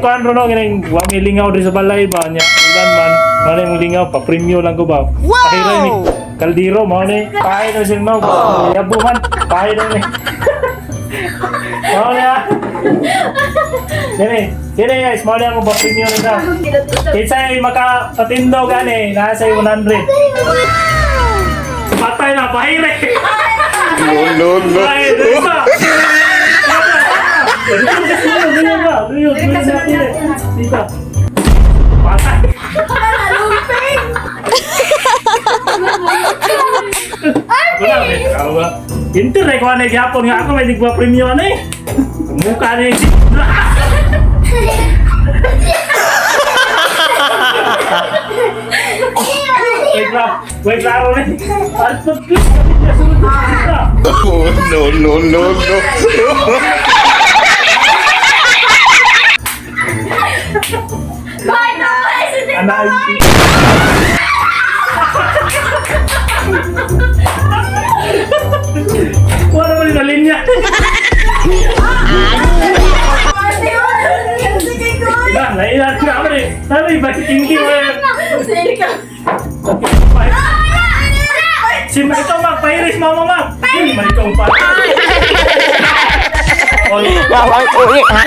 kuan ro no gining wa mi lingaw diri sa balay ba nya. Ilan man mali mo lingaw pa premium lang ko ba. Pakira ni kaldero mo ni pahay na sila no. Yabo man pahay na ni. Mau ya. Sini guys, mau lihat mo premium nito. Kisay maka patindo gani, nasa 100. Patay na pahire. No. Ay, dito. Dito. Patay. Wala, Inter ko na gyapon nga ako may digwa premium ani. Mukha ni Wait klaro ni. Alpot please kami niya sunod. No. Bye no, Anay. Wala mo na linya. Nailan ka ako rin. Sabi, bakit hindi mo yan? Si Marikong magpahiris mo mo mag. Hindi Marikong pa. Bawang ulit ha.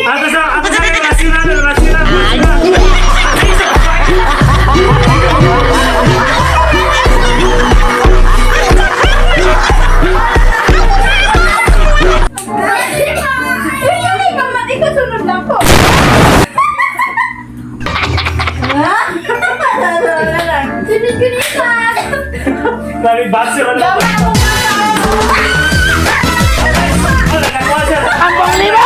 Atas sa rasiran. Dari basir ano? Ampang limo!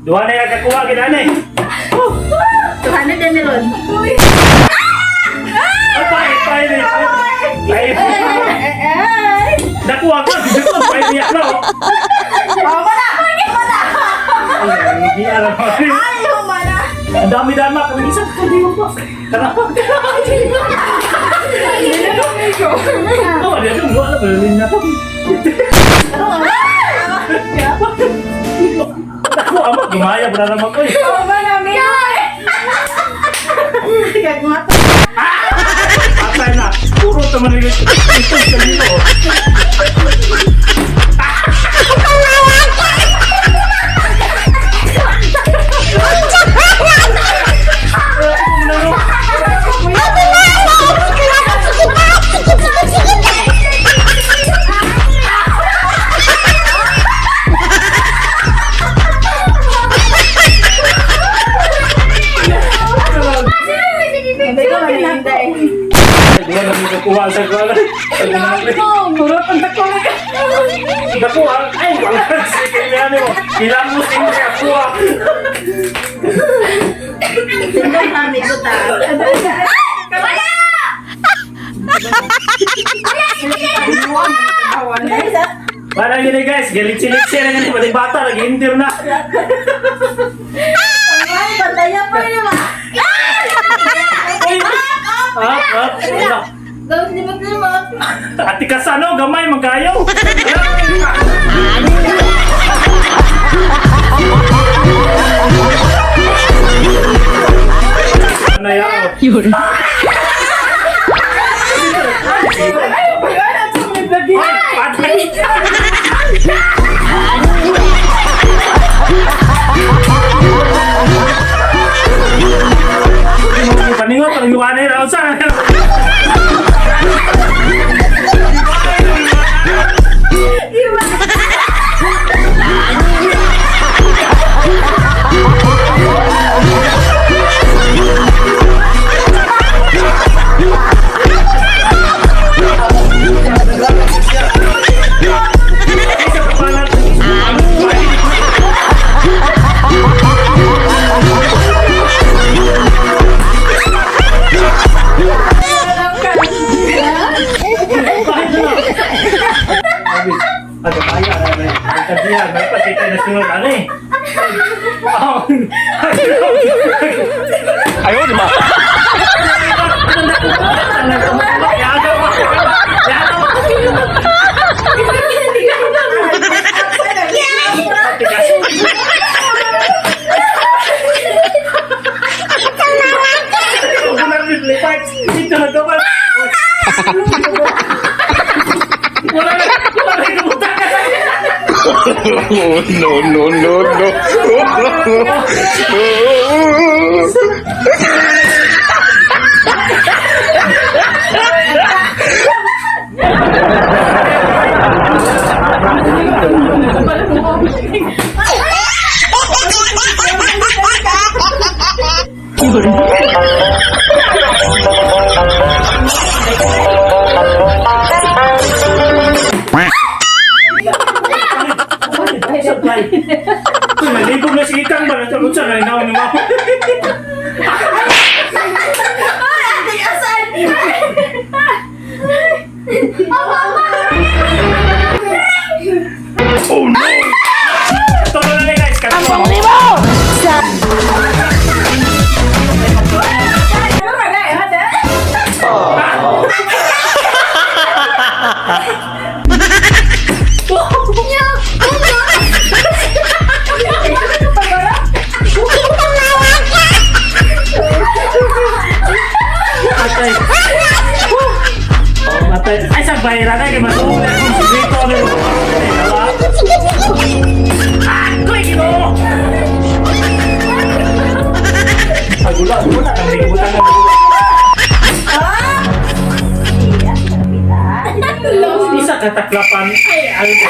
Dua na yung kakuha, ginaan eh. Tuhana din nilon. Pahit eh. Nakuha ko, dito ko, pahit niya na. Wala. Hindi alam mo. Ayaw mana. Ang dami-dama, kami isang hindi mo pa. Tara. Oh, dia tu buat apa ni? Aku amat gimana berada sama kau? Oh mana minum. Kayak mata. Apa nak? Puro teman ini itu sekali tu. Dia nak minta kuah saya kuah lah. Turut pentak kuah lagi. Dah kuah, ay wala sikit niya ni mo. Ilang mo sing niya kuah. Tinggal kami ko ta. Wala! Para gini guys, gelit-cilik siya na pati bata lagi intir na. Ay, bandaya pa rin ba? Gawin ni maglimot. Ati ka sa ano, gamay, magayaw. Ano yan? Yun. Ayaw, di ba? Ito na dapat. Wala na kamutan ka. No, no, no, no. Nalibog na si Ikang ba? Natulog siya. Nalinaw ni Mama. Ate, asan? Oh no! Ito na lang guys. Ang panguli mo! Ano ka na? Ada? Atay. Atay. Ay, sa bayra na. Kaya masuong na akong sigrito. Ano yung ako ay gino! Ay, gula. Ang libutan na isa kataklapan. Ay, ayaw ko.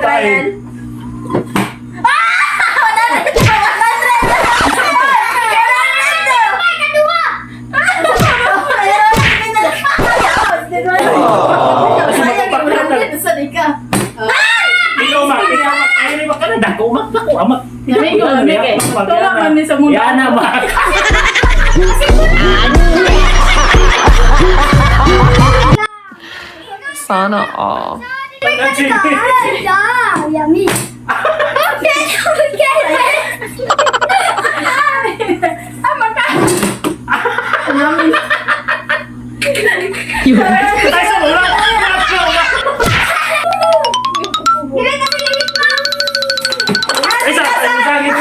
Ay. Ikaw, Mak. Ayaw ni Mak ka na. Dako, Mak. Dako, Mak. Tulaman ni sa mundo. Yan na, Mak. Sana all. Yummy. Ay, sa mula. Ay, sa sagit.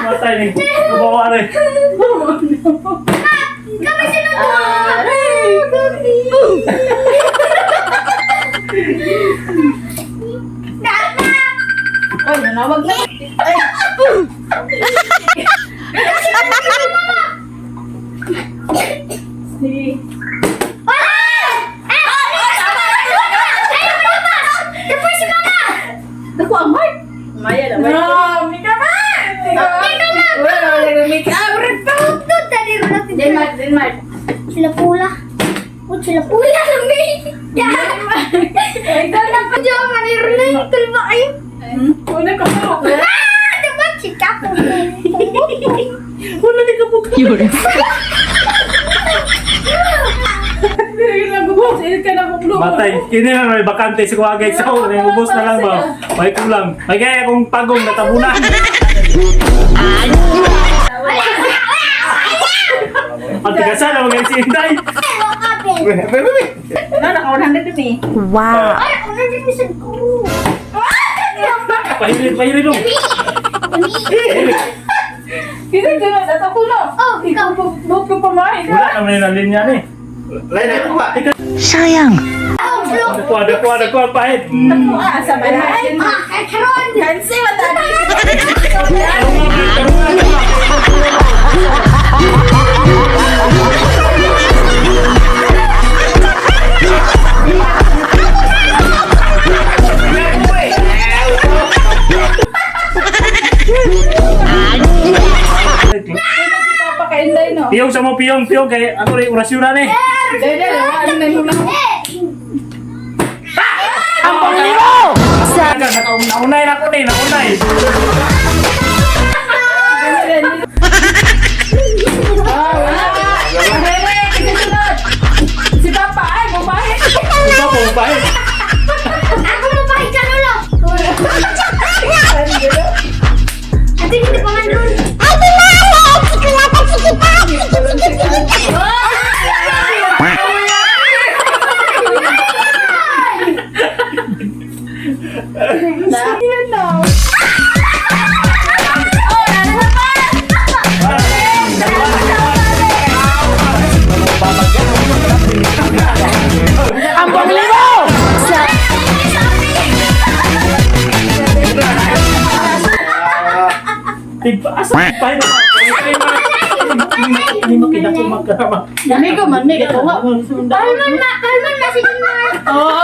Matay ni. Bawa rin. Ay, nanawag na. Ay. Sige. Naku, amay. Maya na. No, Mika ba? Wala, Mika. Denmark. Sila pula. Oh, sila pula kami. Ikaw na pa. Diyan ka ni Ronay. Tulma kayo. Una ka pa. Diba chika ko? Wala ni ka po. Yun. Matay. Kini na may bakante si Kuwagay. So, ubos na lang ba? May kulang. May kaya akong pagong natabunan. Ang tigasan na mga si Inday. Naka-100 din eh. Wow. Ay, ano din bisan ko? Pahirin dong. Hindi ka na, natako na. Oh, ikaw. Buhok ka pamahin. Wala naman na linya ni. Sayang. Dakuha, pahit. Sabay na. Kay Karon. Nancy, matali. Papakainday, no? Piyong sa mo, piyong. Kaya ako rin orasyon na ni. Dede, wala na yung lang. Ang panguli mo! Naunay na ako ni, naunay. Ambong libo! Asa pahit na. Hindi mo kinakul magkarama. Dami ko man, may ito nga. Alman na si Junior. Oh!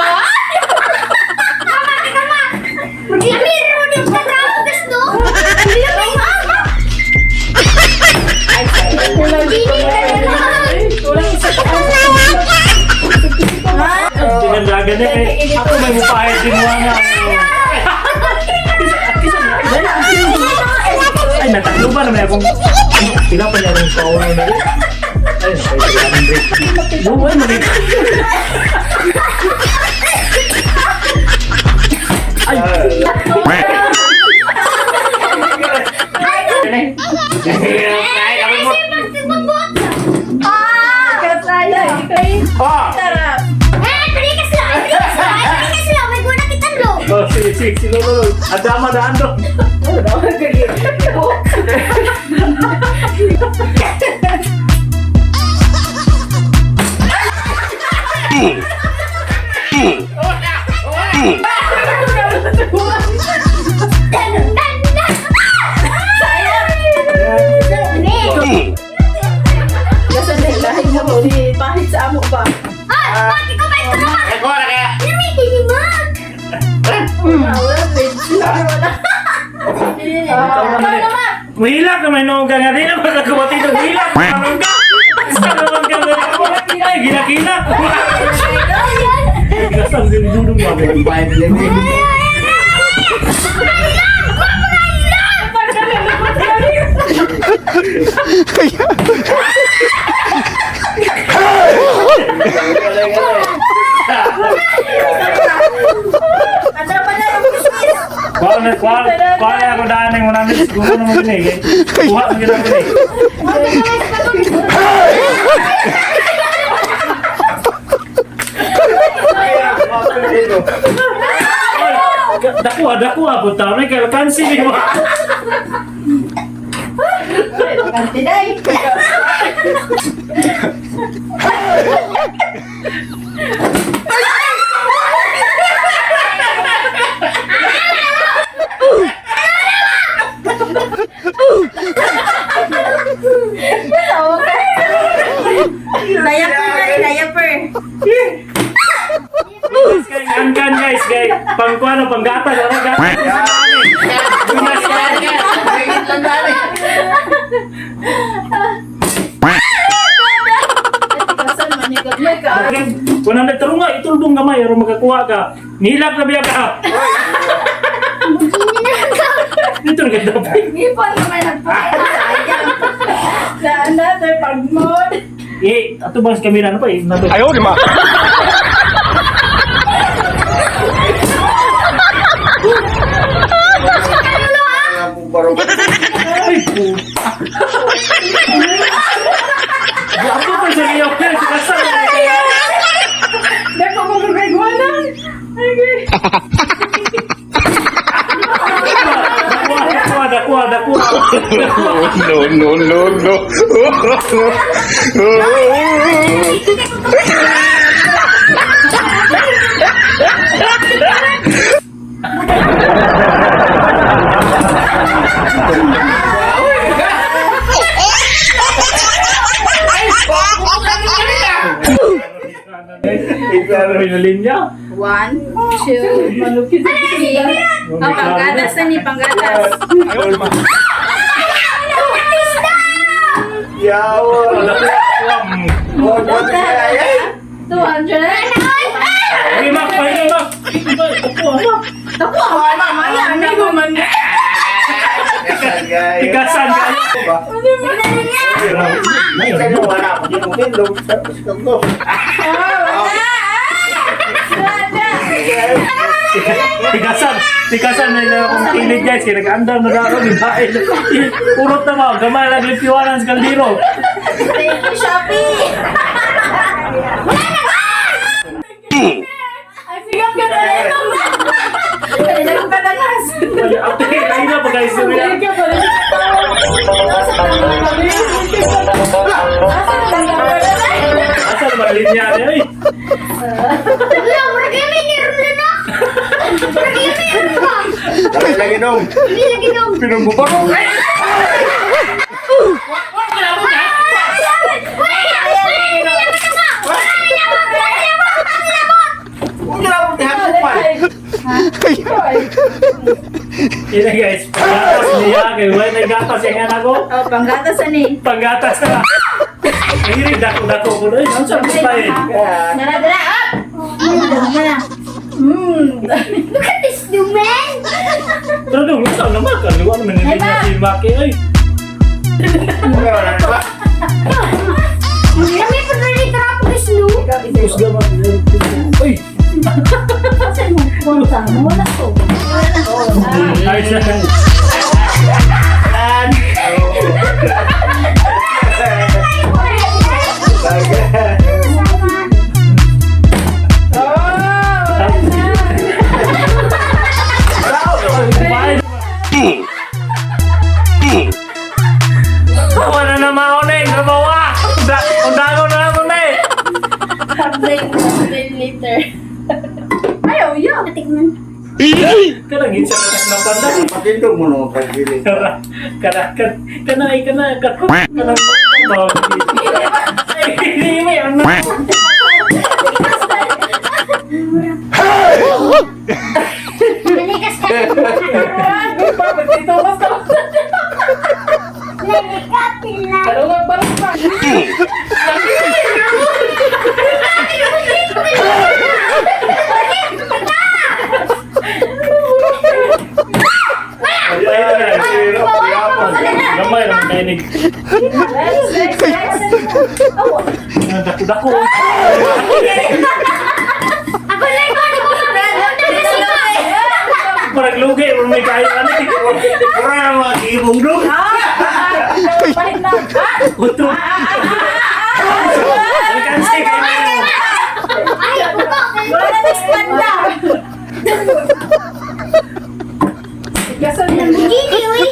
Lamiro din sa tapos no. Kulang isa ka. Tinandagan na eh. Ako may mupahit din mo nga. Ay, nataklo ba naman akong sila pa niya ng pauno na rin. Ay, kailangan break. Buwan mo rin. Ay! Kasaya, ikay. Tarap. Balikas lang. May guna kitang lo. Oh, sige, lolo. Adama na ando. Kasi dahil mo di pahit sa amo ba? Bakit ko ba ito naman? Namitin ni Mag. Wala, wala. Mahilak naman nung ka nga rin ang magkakabati ng hilak. Anong ka? Basta naman ka na ako. Ay, gilak-gilak. Gasang din dudong mo. Ada pa na yung business. Kuha na ako daan ng 100. Gusto naman din eh. Kuha mo gina din eh. Dakuha. Punta mo na kayo. Kansi mo. Kantiday. Diaper. Angkan guys. Pangkuano, panggata. Kasan manigot mo ka. Kung nang nagtarong nga, itulbong gamay, pero makakuha ka. Nilak na biya ka. Dito na ganda pa. Ipon naman nagpapit. Sa another pag-mode. Eh, ato bang sa kamera ano pa eh? Ayaw, di ma! Ay, puta. Ako pa sa iyo, pero sa kasal. Dako mo gagawin. Dakuha. No. Iklaro yung linya. 1, 2, 3. Panggatas na ni panggatas. Ayaw, di ma! Yawa. 200. Ay, Mak. Ako, mamaya. Ano mo man? Ikasan ka. Wala. Tikasan na yung akong kilid guys. Kaya nag-andam na ako. Urot na mo. Gamay lang lipiwanan sa kaldero. Thank you, Shopee! Ay, sigap ka na rin! Kanina kong katagas! Ate, kayo na pa guys. Thank you, balik ka Asa naman linya niya eh. Wala, mereka minum na. Mereka minum pa. Lagi dong. Hindi lagi dong. Pinong mo pa ko. Ini guys, panggatas niya. Kaya wala nagatas yung anak ko. Oh, panggatas ani. Panggatas na. Ini dako-dako ko na. Ang sarap pa eh. Dala, dala, up! Mana? Look at this new man. Pero dong, lusaw na Maka. Luwa naman hindi niya si Maki ay. Kami pernah diterapkan ke snu. Terus gaman. Uy! Saya mau kuasa, mau nak tu. Ay, siya. Wala na mauneng, nabawa! Undago na naman na eh! Update later. Ayaw, yun. Tikman. Kanang isa ka ng pandan. Matindog mo nung pagkili. Kanang hindi mo yan. Menikas ka. Menikat sila. Gamay lang kainig. Dako-dako. Ako lang ko. Parang lugi, may kain ano eh. Kurang ang mga ibong dong. Pahit na. Uto. Alkansi kayo na. Ay, buko. Wala na next one na. Gasol na. Gini, uy.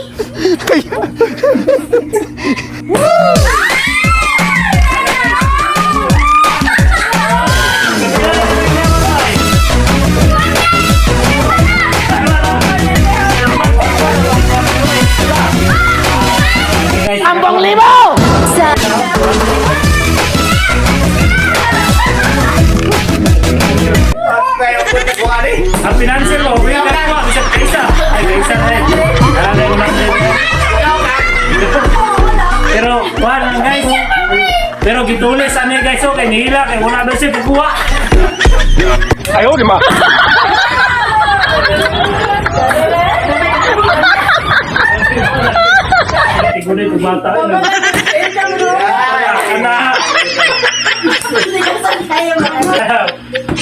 Ambong libo! Ang financial mo, may ganito. Bisa kaisa. Ay, kaisa na eh. Alay mo lang din. Pero, wala lang guys. Pero gitulis ano guys, okay, nihila. Kaya wala ba siya pagkuha. Ayaw, di ma. Tingnan ito bata. Anak.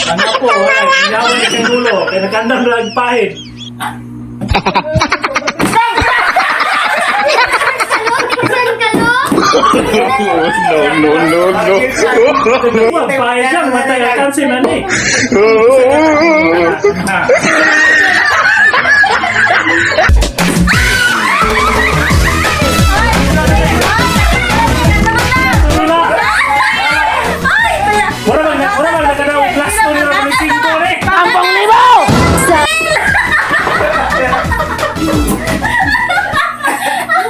Anak po, inawa niya siyang dulo. Kaya nagkandang lang pahit. Tiksan ka, no? No. Pahit lang, matay ang kansi na ni. Wala ba nakadaw plasto ni Ramon Cinco ni? Ambong libo!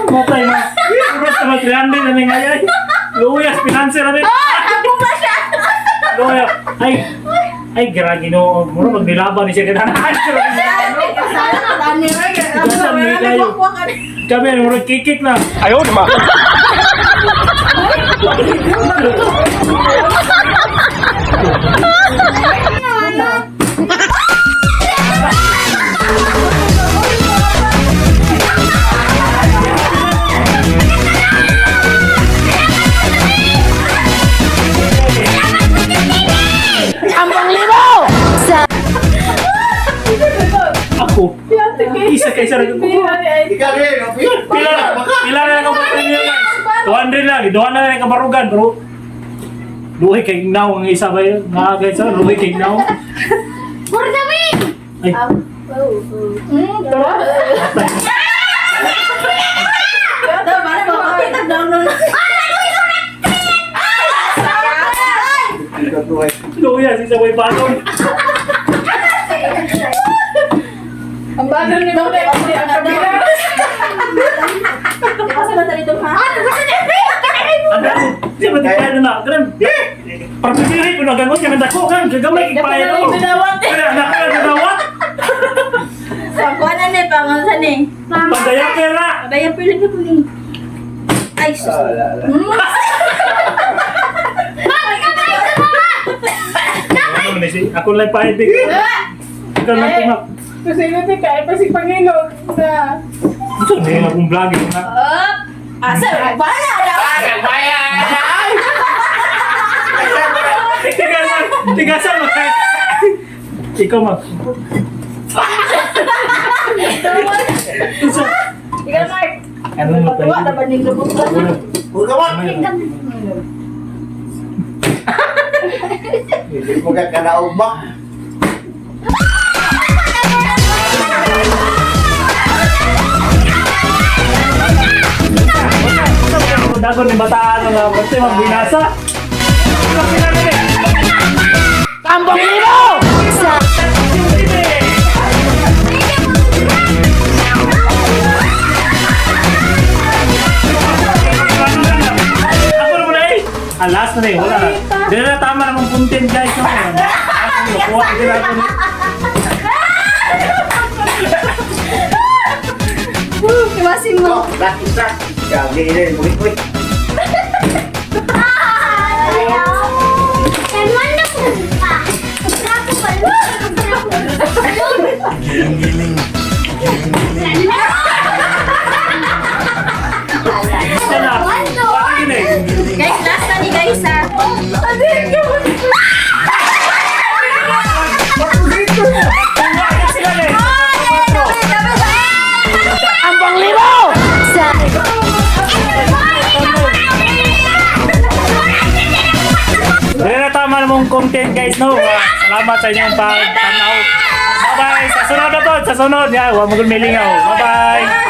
Matay na. Uros na matriande na ni ngayay. Luyas, pinanser na rin. Ako ba siya? Luyas. Ay, gira ginoo. Mura magnilaban ni siya kanahan. Gasan ni kayo. Kami ang mura kikik na. Ayaw, di ma. Ambong libo! 200 lang. Iduhan na lang yung kabarugan, bro. Luhi kay Gnaw ang isa ba yun? Mga guys, luhi kay Gnaw. Kurdamin! Ay, Ito, para makakita daw nun. luhi yan, si Sabay Balon. Ang bago ni Mama. Ang kabila. Di ba sa mata nito, ha? Ano? Siya ba di kaya na? Ganun. Parang ko na ganun, kaya dako kan, gagamay kipaya Dapat ko. na ibinawat eh. Kaya anak ka nagawat. Kuha na ni, pangonsan eh. Pandaya kaya. Abayan pili ka po eh. Ay, sus. Ano ni si? Ako lang pa ibig. Ikaw lang tungak. Kasi natin kaya pa si Panginoon na... Ito na yung akong vlogging na. Up! Asa, bala na! Tigasan mo kayo. Ikaw mag. Ikaw, Mark. Ano mo tayo? Tuwa na ba ning lubog ka? Hindi mo ka kanaog ba? Dago ni bataan nga pati magbinasa. Ikaw pinanili. Ambong libo! Ako naman na eh. Alas na eh, wala na. Di na tama namang content guys. Ako nakuha ko din ako. Iwasin mo. Isa. Gagi rin. Uy. Ito na. Bakit eh? Guys, last na ni guys ha. Sila na eh. Ambong libo! Dahil na tama namang content guys, no? Salamat sa inyong pagtanaw. Bye-bye! Sa sunod na to! Sa sunod! Huwag mo gumilingaw. Bye-bye!